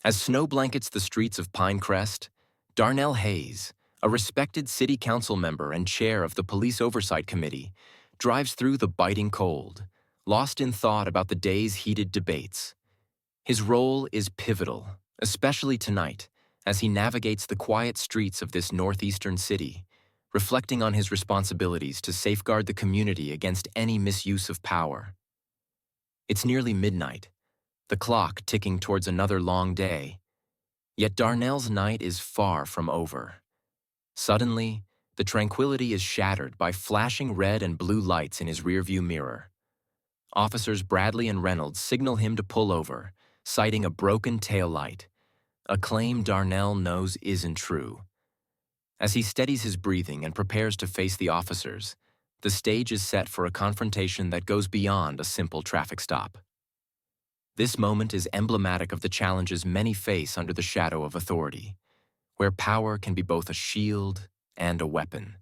As snow blankets the streets of Pine Crest, Darnell Hayes, a respected city council member and chair of the Police Oversight Committee, drives through the biting cold, lost in thought about the day's heated debates. His role is pivotal, especially tonight, as he navigates the quiet streets of this northeastern city, reflecting on his responsibilities to safeguard the community against any misuse of power. It's nearly midnight, the clock ticking towards another long day. Yet Darnell's night is far from over. Suddenly, the tranquility is shattered by flashing red and blue lights in his rearview mirror. Officers Bradley and Reynolds signal him to pull over, citing a broken taillight, a claim Darnell knows isn't true. As he steadies his breathing and prepares to face the officers, the stage is set for a confrontation that goes beyond a simple traffic stop. This moment is emblematic of the challenges many face under the shadow of authority, where power can be both a shield and a weapon.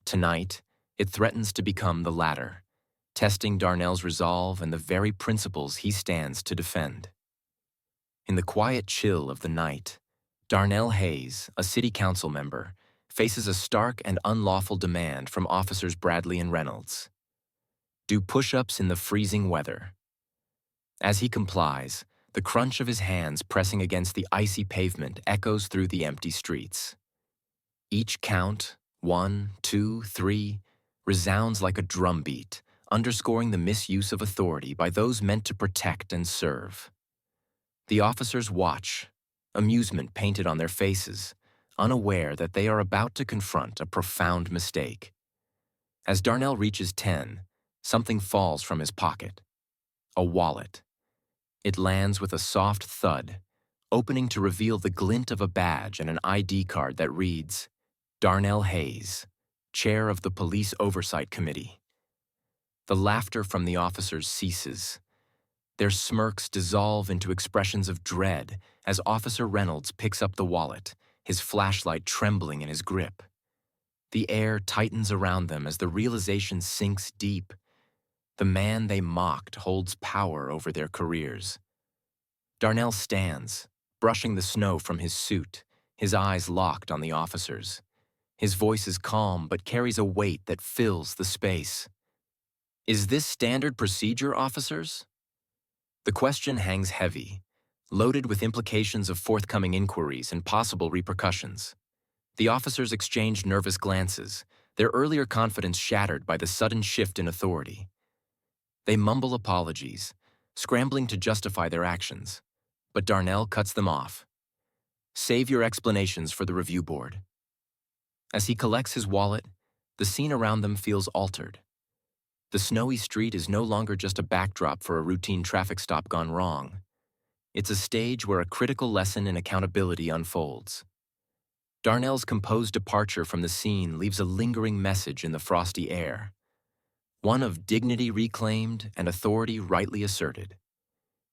Tonight, it threatens to become the latter, testing Darnell's resolve and the very principles he stands to defend. In the quiet chill of the night, Darnell Hayes, a city council member, faces a stark and unlawful demand from officers Bradley and Reynolds. Do push-ups in the freezing weather. As he complies, the crunch of his hands pressing against the icy pavement echoes through the empty streets. Each count, 1, 2, 3, resounds like a drumbeat, underscoring the misuse of authority by those meant to protect and serve. The officers watch, amusement painted on their faces, unaware that they are about to confront a profound mistake. As Darnell reaches 10, something falls from his pocket. A wallet. It lands with a soft thud, opening to reveal the glint of a badge and an ID card that reads, Darnell Hayes, Chair of the Police Oversight Committee. The laughter from the officers ceases. Their smirks dissolve into expressions of dread as Officer Reynolds picks up the wallet, his flashlight trembling in his grip. The air tightens around them as the realization sinks deep. The man they mocked holds power over their careers. Darnell stands, brushing the snow from his suit, his eyes locked on the officers. His voice is calm but carries a weight that fills the space. Is this standard procedure, officers? The question hangs heavy, loaded with implications of forthcoming inquiries and possible repercussions. The officers exchange nervous glances, their earlier confidence shattered by the sudden shift in authority. They mumble apologies, scrambling to justify their actions, but Darnell cuts them off. Save your explanations for the review board. As he collects his wallet, the scene around them feels altered. The snowy street is no longer just a backdrop for a routine traffic stop gone wrong. It's a stage where a critical lesson in accountability unfolds. Darnell's composed departure from the scene leaves a lingering message in the frosty air, one of dignity reclaimed and authority rightly asserted.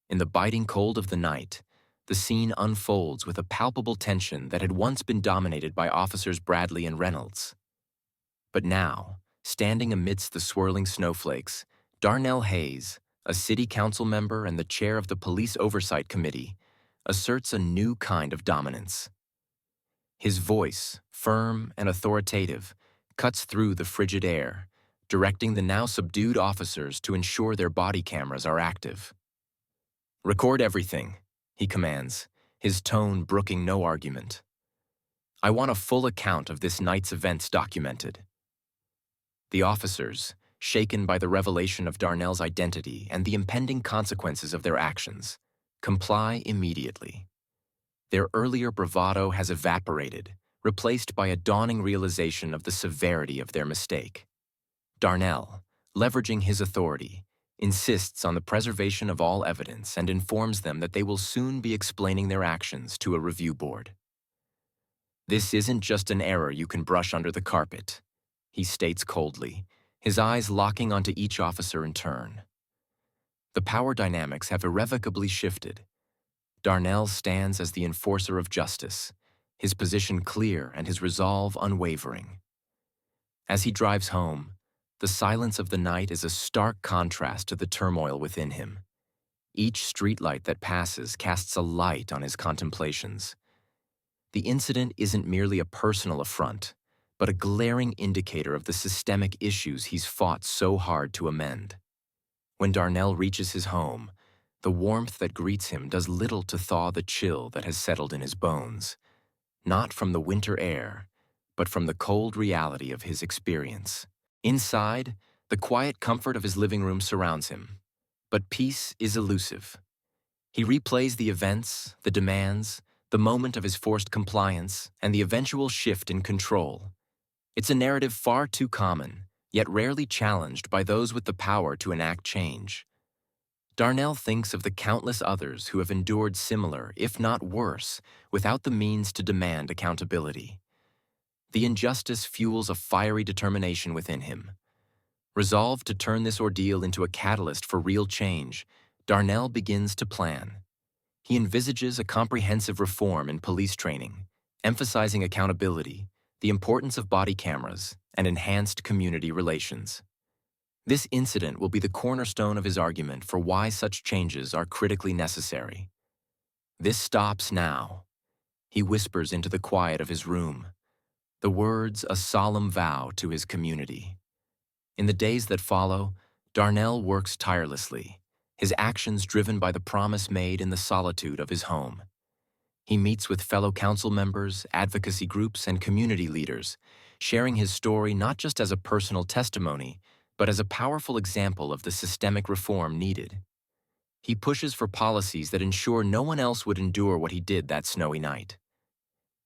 In the biting cold of the night, the scene unfolds with a palpable tension that had once been dominated by officers Bradley and Reynolds. But now, standing amidst the swirling snowflakes, Darnell Hayes, a city council member and the chair of the Police Oversight Committee, asserts a new kind of dominance. His voice, firm and authoritative, cuts through the frigid air, directing the now subdued officers to ensure their body cameras are active. Record everything, he commands, his tone brooking no argument. I want a full account of this night's events documented. The officers, shaken by the revelation of Darnell's identity and the impending consequences of their actions, comply immediately. Their earlier bravado has evaporated, replaced by a dawning realization of the severity of their mistake. Darnell, leveraging his authority, insists on the preservation of all evidence and informs them that they will soon be explaining their actions to a review board. This isn't just an error you can brush under the carpet, he states coldly, his eyes locking onto each officer in turn. The power dynamics have irrevocably shifted. Darnell stands as the enforcer of justice, his position clear and his resolve unwavering. As he drives home, the silence of the night is a stark contrast to the turmoil within him. Each streetlight that passes casts a light on his contemplations. The incident isn't merely a personal affront, but a glaring indicator of the systemic issues he's fought so hard to amend. When Darnell reaches his home, the warmth that greets him does little to thaw the chill that has settled in his bones, not from the winter air, but from the cold reality of his experience. Inside, the quiet comfort of his living room surrounds him, but peace is elusive. He replays the events, the demands, the moment of his forced compliance, and the eventual shift in control. It's a narrative far too common, yet rarely challenged by those with the power to enact change. Darnell thinks of the countless others who have endured similar, if not worse, without the means to demand accountability. The injustice fuels a fiery determination within him. Resolved to turn this ordeal into a catalyst for real change, Darnell begins to plan. He envisages a comprehensive reform in police training, emphasizing accountability, the importance of body cameras, and enhanced community relations. This incident will be the cornerstone of his argument for why such changes are critically necessary. "This stops now," he whispers into the quiet of his room, the words a solemn vow to his community. In the days that follow, Darnell works tirelessly, his actions driven by the promise made in the solitude of his home. He meets with fellow council members, advocacy groups, and community leaders, sharing his story not just as a personal testimony, but as a powerful example of the systemic reform needed. He pushes for policies that ensure no one else would endure what he did that snowy night.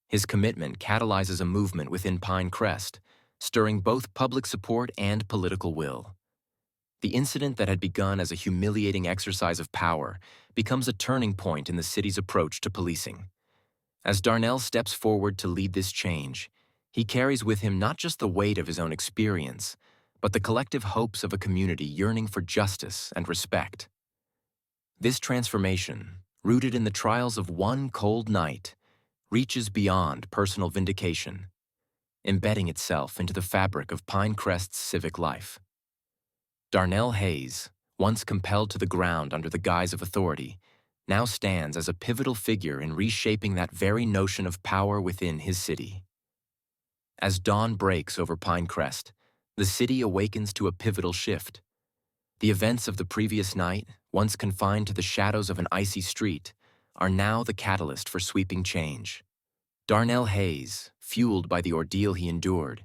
His commitment catalyzes a movement within Pine Crest, stirring both public support and political will. The incident that had begun as a humiliating exercise of power becomes a turning point in the city's approach to policing. As Darnell steps forward to lead this change, he carries with him not just the weight of his own experience, but the collective hopes of a community yearning for justice and respect. This transformation, rooted in the trials of one cold night, reaches beyond personal vindication, embedding itself into the fabric of Pine Crest's civic life. Darnell Hayes, once compelled to the ground under the guise of authority, now stands as a pivotal figure in reshaping that very notion of power within his city. As dawn breaks over Pine Crest, the city awakens to a pivotal shift. The events of the previous night, once confined to the shadows of an icy street, are now the catalyst for sweeping change. Darnell Hayes, fueled by the ordeal he endured,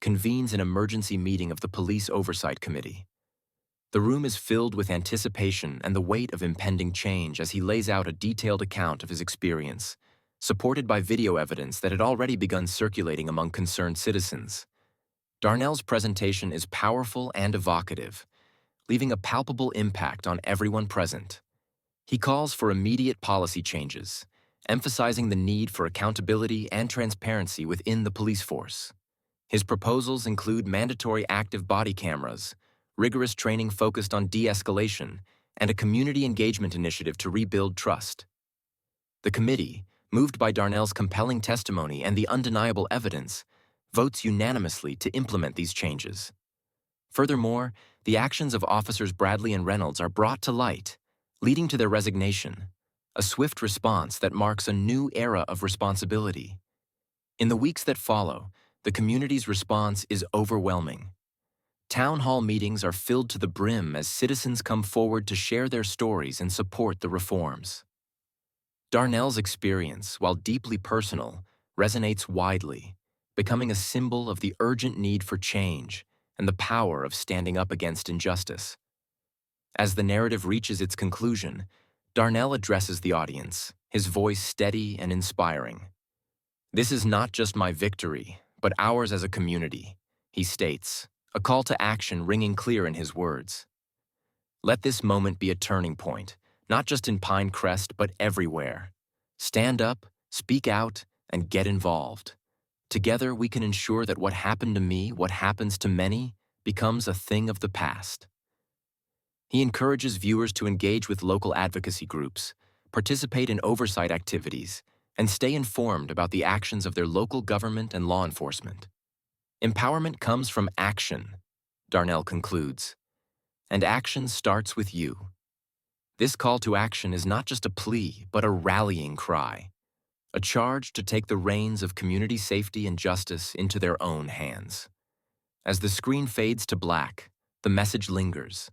convenes an emergency meeting of the Police Oversight Committee. The room is filled with anticipation and the weight of impending change as he lays out a detailed account of his experience, supported by video evidence that had already begun circulating among concerned citizens. Darnell's presentation is powerful and evocative, leaving a palpable impact on everyone present. He calls for immediate policy changes, emphasizing the need for accountability and transparency within the police force. His proposals include mandatory active body cameras, rigorous training focused on de-escalation, and a community engagement initiative to rebuild trust. The committee, moved by Darnell's compelling testimony and the undeniable evidence, votes unanimously to implement these changes. Furthermore, the actions of Officers Bradley and Reynolds are brought to light, leading to their resignation, a swift response that marks a new era of responsibility. In the weeks that follow, the community's response is overwhelming. Town hall meetings are filled to the brim as citizens come forward to share their stories and support the reforms. Darnell's experience, while deeply personal, resonates widely, becoming a symbol of the urgent need for change and the power of standing up against injustice. As the narrative reaches its conclusion, Darnell addresses the audience, his voice steady and inspiring. "This is not just my victory, but ours as a community," he states, a call to action ringing clear in his words. "Let this moment be a turning point, not just in Pine Crest, but everywhere. Stand up, speak out, and get involved. Together, we can ensure that what happened to me, what happens to many, becomes a thing of the past." He encourages viewers to engage with local advocacy groups, participate in oversight activities, and stay informed about the actions of their local government and law enforcement. "Empowerment comes from action," Darnell concludes, "and action starts with you." This call to action is not just a plea, but a rallying cry, a charge to take the reins of community safety and justice into their own hands. As the screen fades to black, the message lingers,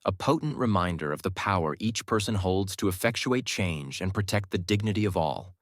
a potent reminder of the power each person holds to effectuate change and protect the dignity of all.